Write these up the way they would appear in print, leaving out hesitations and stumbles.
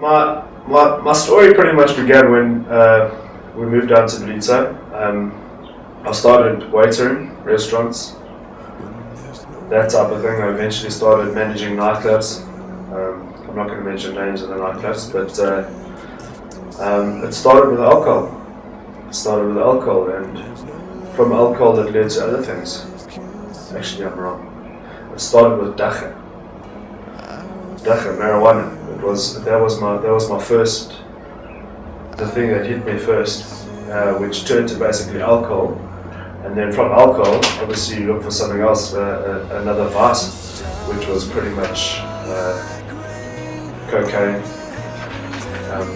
My story pretty much began when we moved down to Linc. I started waitering, restaurants, that type of thing. I eventually started managing nightclubs. I'm not going to mention names of the nightclubs, but it started with alcohol. And from alcohol it led to other things. Actually, I'm wrong. It started with dacha, marijuana. That was my first, the thing that hit me first, which turned to basically alcohol, and then from alcohol, obviously you look for something else, another vice, which was pretty much cocaine.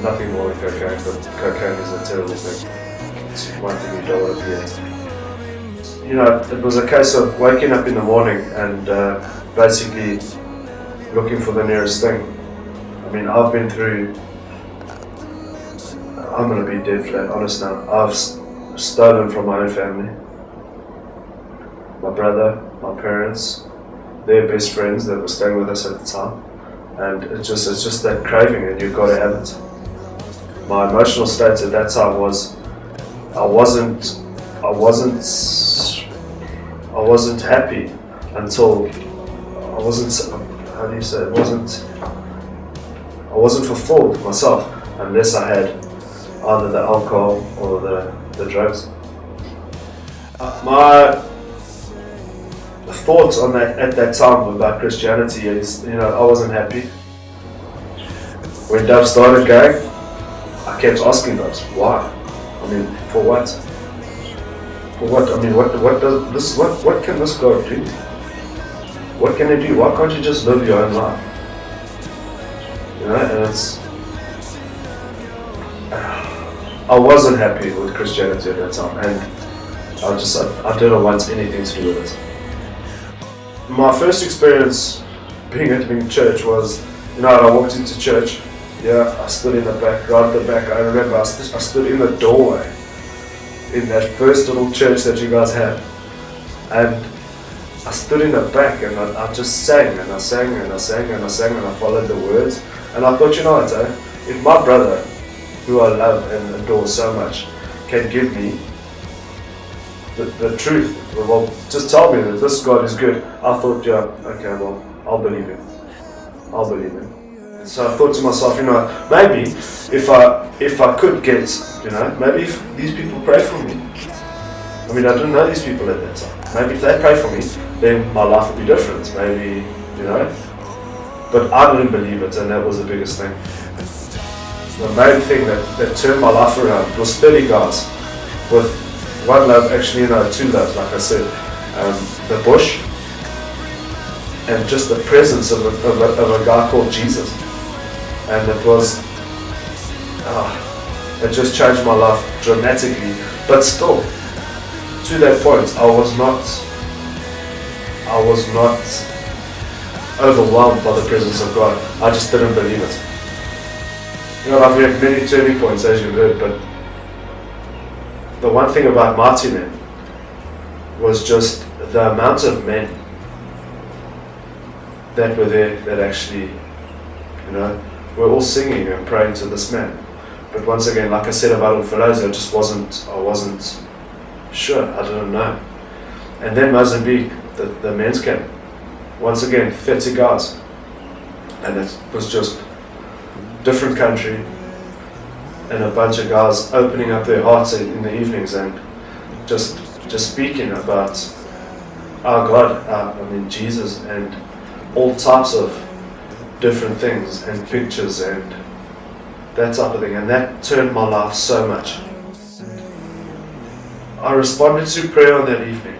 Nothing more than cocaine, but cocaine is a terrible thing. It's one thing you don't want to be in. You know, it was a case of waking up in the morning and basically looking for the nearest thing. I mean, I've been through, I'm going to be dead flat honest now, I've stolen from my own family, my brother, my parents, their best friends that were staying with us at the time, and it's just that craving, and you've got to have it. My emotional state at that time was, I wasn't happy until I wasn't fulfilled myself unless I had either the alcohol or the drugs. My thoughts on that at that time about Christianity is, I wasn't happy. When Dove started going, I kept asking Dove, why? I mean, for what? For what? I mean, what can this God do? What can he do? Why can't you just live your own life? And I wasn't happy with Christianity at that time, and I didn't want anything to do with it. My first experience being at church was, I walked into church, I stood in the back, right at the back. I remember I stood in the doorway in that first little church that you guys had, and I stood in the back and I just sang and I sang and I sang and I sang and I followed the words. And I thought, if my brother, who I love and adore so much, can give me the truth, well, just tell me that this God is good, I thought, okay, well, I'll believe him. So I thought to myself, maybe if I could get, maybe if these people pray for me. I mean, I didn't know these people at that time. Maybe if they pray for me, then my life would be different. Maybe, But I didn't believe it, and that was the biggest thing. The main thing that turned my life around was 30 guys with one love, actually, two loves, like I said. The bush, and just the presence of a guy called Jesus. And it was, it just changed my life dramatically. But still, to that point, I was not overwhelmed by the presence of God. I just didn't believe it. I've had many turning points, as you've heard, but the one thing about Mighty Men was just the amount of men that were there that actually, were all singing and praying to this man. But once again, like I said about Umfolozi, I wasn't sure, I didn't know. And then Mozambique, the men's camp, once again, 30 guys, and it was just different country, and a bunch of guys opening up their hearts in the evenings and just speaking about our God, Jesus, and all types of different things and pictures and that type of thing, and that turned my life so much. I responded to prayer on that evening.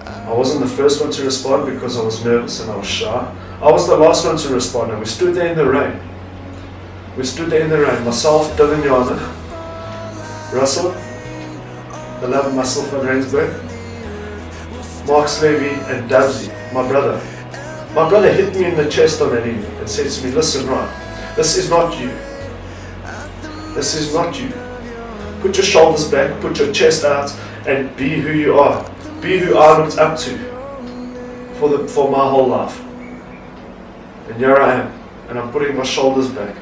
I wasn't the first one to respond because I was nervous and I was shy. I was the last one to respond, and we stood there in the rain. Myself, Dylan Janich, Russell, the love of myself at Rensburg, Mark Slevy, and Dubsy, my brother. My brother hit me in the chest on that evening and said to me, listen, Ryan, this is not you. Put your shoulders back, put your chest out, and be who you are. Be who I looked up to for my whole life. And here I am, and I'm putting my shoulders back,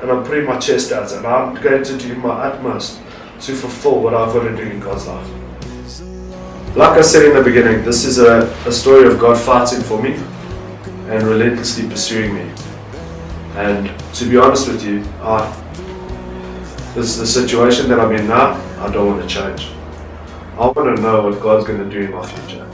and I'm putting my chest out, and I'm going to do my utmost to fulfill what I've got to do in God's life. Like I said in the beginning, this is a story of God fighting for me and relentlessly pursuing me. And to be honest with you, this is the situation that I'm in now. I don't want to change. I want to know what God's going to do in my future.